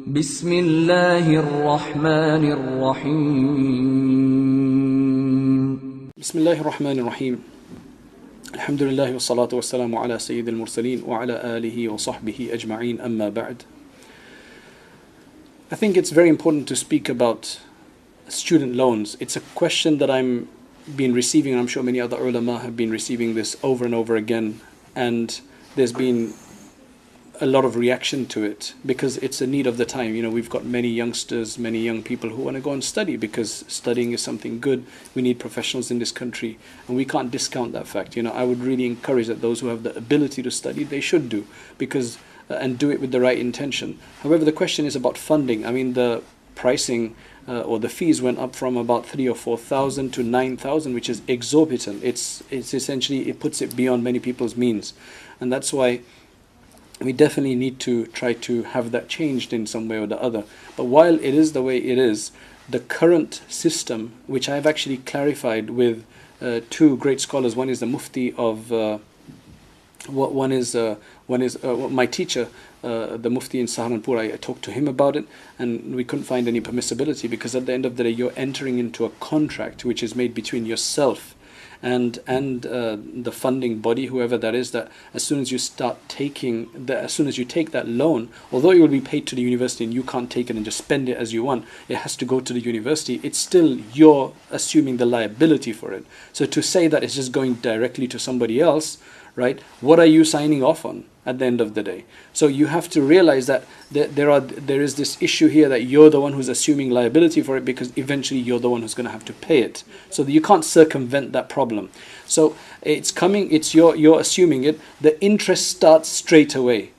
بسم الله الرحمن الرحيم بسم الله الرحمن الرحيم الحمد لله والصلاة والسلام على سيد المرسلين وعلى آله وصحبه أجمعين أما بعد. I think it's very important to speak about student loans. It's a question that I'm been receiving, and I'm sure many other ulama have been receiving this over and over again, and there's been a lot of reaction to it because it's a need of the time. You know, we've got many youngsters, many young people who want to go and study because studying is something good. We need professionals in this country, and we can't discount that fact. You know, I would really encourage that those who have the ability to study, they should do, because and do it with the right intention. However, the question is about funding. I mean, the pricing or the fees went up from about 3,000 or 4,000 to 9,000, which is exorbitant. It's essentially, it puts it beyond many people's means, and that's why we definitely need to try to have that changed in some way or the other. But while it is the way it is, the current system, which I've actually clarified with two great scholars, one is the Mufti of one is my teacher, the Mufti in Saharanpur. I talked to him about it, and we couldn't find any permissibility, because at the end of the day, you're entering into a contract which is made between yourself and the funding body, whoever that is, that as soon as you take that loan, although it will be paid to the university and you can't take it and just spend it as you want, it has to go to the university. It's still, you're assuming the liability for it. So to say that it's just going directly to somebody else, right? What are you signing off on at the end of the day? So you have to realize that there is this issue here that you're the one who's assuming liability for it, because eventually you're the one who's going to have to pay it. So you can't circumvent that problem. So you're assuming it. The interest starts straight away.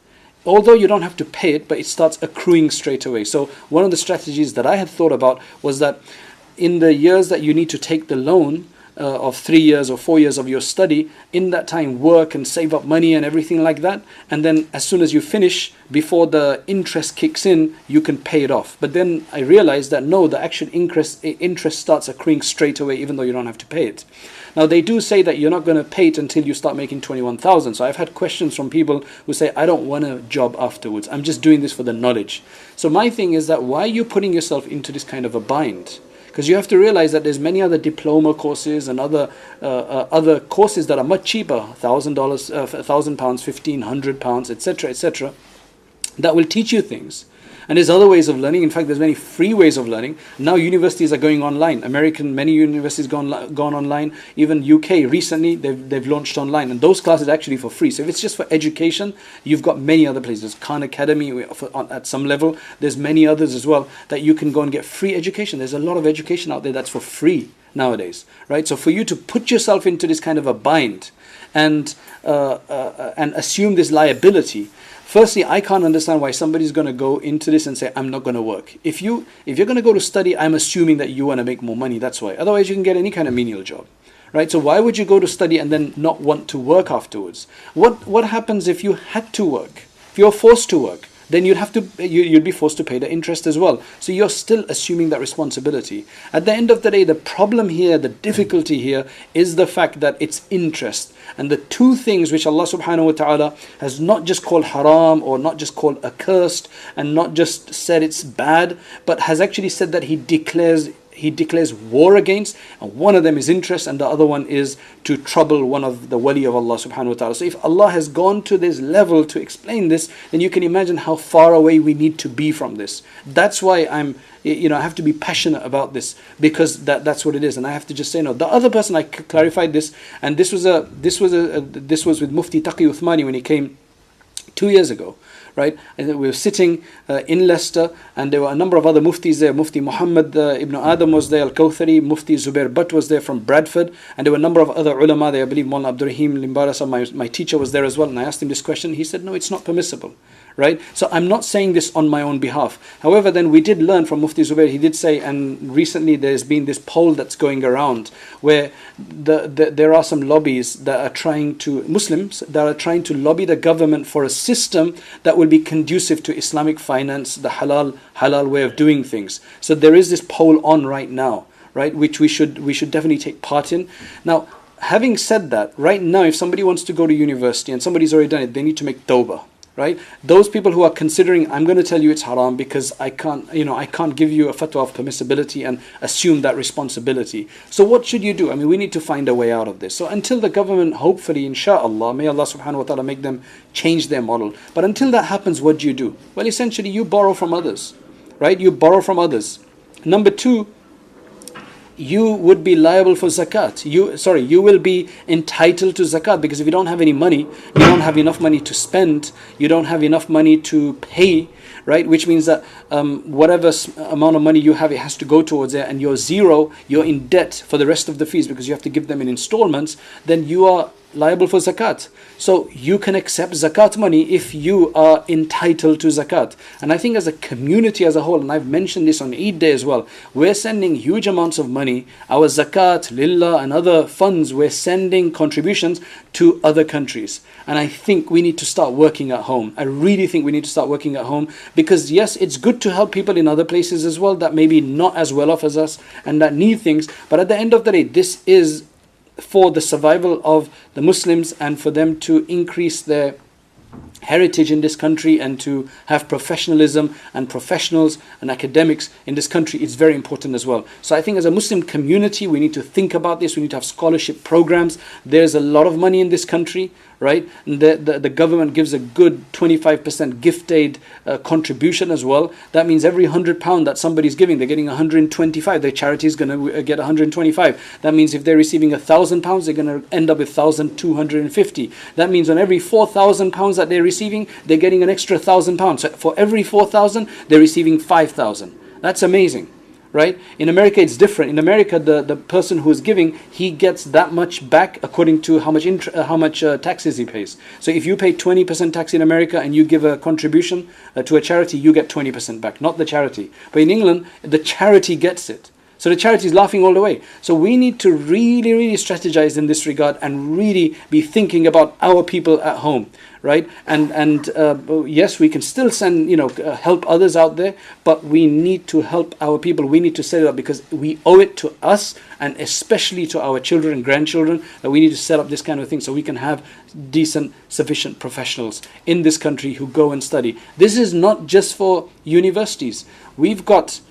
Although you don't have to pay it, but it starts accruing straight away. So one of the strategies that I had thought about was that in the years that you need to take the loan, of 3 years or 4 years of your study, in that time work and save up money and everything like that, and then as soon as you finish, before the interest kicks in, you can pay it off. But then I realized that no, the actual interest starts accruing straight away, even though you don't have to pay it. Now they do say that you're not going to pay it until you start making 21,000. So I've had questions from people who say, I don't want a job afterwards, I'm just doing this for the knowledge. So my thing is that, why are you putting yourself into this kind of a bind? Because you have to realize that there's many other diploma courses and other courses that are much cheaper, $1,000, £1,000, £1,500, etc., that will teach you things. And there's other ways of learning. In fact, there's many free ways of learning. Now universities are going online. Many universities gone online. Even UK recently, they've launched online, and those classes are actually for free. So if it's just for education, you've got many other places. Khan Academy at some level. There's many others as well that you can go and get free education. There's a lot of education out there that's for free nowadays, right? So for you to put yourself into this kind of a bind and assume this liability. Firstly, I can't understand why somebody's going to go into this and say, I'm not going to work. If you're going to go to study, I'm assuming that you want to make more money. That's why. Otherwise, you can get any kind of menial job, right? So why would you go to study and then not want to work afterwards? What happens if you had to work? If you're forced to work, then you'd be forced to pay the interest as well. So you're still assuming that responsibility. At the end of the day, the problem here, the difficulty here, is the fact that it's interest. And the two things which Allah subhanahu wa ta'ala has not just called haram, or not just called accursed, and not just said it's bad, but has actually said that He declares war against, and one of them is interest, and the other one is to trouble one of the wali of Allah subhanahu wa ta'ala. So if Allah has gone to this level to explain this, then you can imagine how far away we need to be from this. That's why I have to be passionate about this, because that's what it is, and I have to just say no. The other person, I clarified this, and this was with Mufti Taqi Uthmani when he came 2 years ago. Right, and we were sitting in Leicester, and there were a number of other muftis there. Mufti Muhammad ibn Adam was there, Al-Kawthari, Mufti Zubair Butt was there from Bradford, and there were a number of other ulama there. I believe Maulana Abdur Limbarasa, my teacher, was there as well, and I asked him this question. He said, no, it's not permissible. Right? So I'm not saying this on my own behalf. However, then we did learn from Mufti Zubair. He did say, and recently there's been this poll that's going around where there are some lobbies that are Muslims that are trying to lobby the government for a system that will be conducive to Islamic finance, the halal way of doing things. So there is this poll on right now, right, which we should definitely take part in. Now, having said that, right now, if somebody wants to go to university and somebody's already done it, they need to make tawbah. right? Those people who are considering, I'm going to tell you it's haram because I can't give you a fatwa of permissibility and assume that responsibility. So what should you do? I mean, we need to find a way out of this. So until the government, hopefully, inshallah, may Allah subhanahu wa ta'ala make them change their model. But until that happens, what do you do? Well, essentially, you borrow from others, right? You borrow from others. Number two, you would be liable for zakat. You will be entitled to zakat, because if you don't have any money, you don't have enough money to spend, you don't have enough money to pay, right? Which means that whatever amount of money you have, it has to go towards it, and you're zero, you're in debt for the rest of the fees because you have to give them in installments, then you are liable for zakat. So you can accept zakat money if you are entitled to zakat. And I think as a community as a whole, and I've mentioned this on Eid Day as well, we're sending huge amounts of money, our zakat, lillah and other funds, we're sending contributions to other countries. And I think we need to start working at home. I really think we need to start working at home, because yes, it's good to help people in other places as well that maybe not as well off as us and that need things. But at the end of the day, this is for the survival of the Muslims and for them to increase their heritage in this country and to have professionalism and professionals and academics in this country. It's very important as well. So I think as a Muslim community, we need to think about this. We need to have scholarship programs. There's a lot of money in this country, right? And the government gives a good 25% gift aid contribution as well. That means every £100 that somebody's giving, they're getting 125. Their charity is going to get 125. That means if they're receiving £1,000, they're going to end up with 1,250. That means on every £4,000 that they're receiving, they're getting an extra £1,000. So for every 4,000, they're receiving 5,000. That's amazing. Right? In America, it's different. In America, the person who is giving, he gets that much back according to how much taxes he pays. So if you pay 20% tax in America and you give a contribution to a charity, you get 20% back, not the charity. But in England, the charity gets it. So the charity is laughing all the way. So we need to really, really strategize in this regard and really be thinking about our people at home, right? And yes, we can still send, help others out there, but we need to help our people. We need to set it up because we owe it to us and especially to our children and grandchildren that we need to set up this kind of thing so we can have decent, sufficient professionals in this country who go and study. This is not just for universities. We've got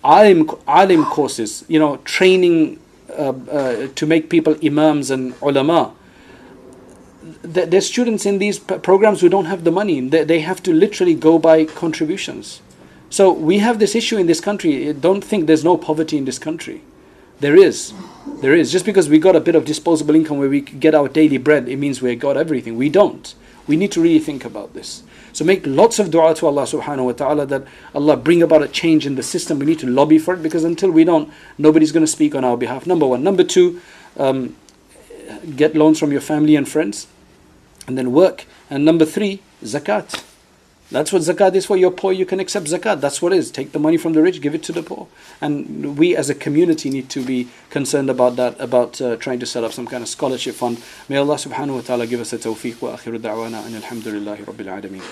alim courses, training to make people imams and ulama. There's students in these programs who don't have the money. They have to literally go by contributions. So we have this issue in this country. Don't think there's no poverty in this country. There is. Just because we got a bit of disposable income where we get our daily bread, it means we got everything. We don't. We need to really think about this. So make lots of dua to Allah subhanahu wa ta'ala that Allah bring about a change in the system. We need to lobby for it, because until we don't, nobody's going to speak on our behalf. Number one. Number two, get loans from your family and friends and then work. And number three, zakat. That's what zakat is for. You're poor, you can accept zakat. That's what it is. Take the money from the rich, give it to the poor. And we as a community need to be concerned about that, about trying to set up some kind of scholarship fund. May Allah subhanahu wa ta'ala give us a tawfiq wa akhiru da'wana and alhamdulillahi rabbil alameen.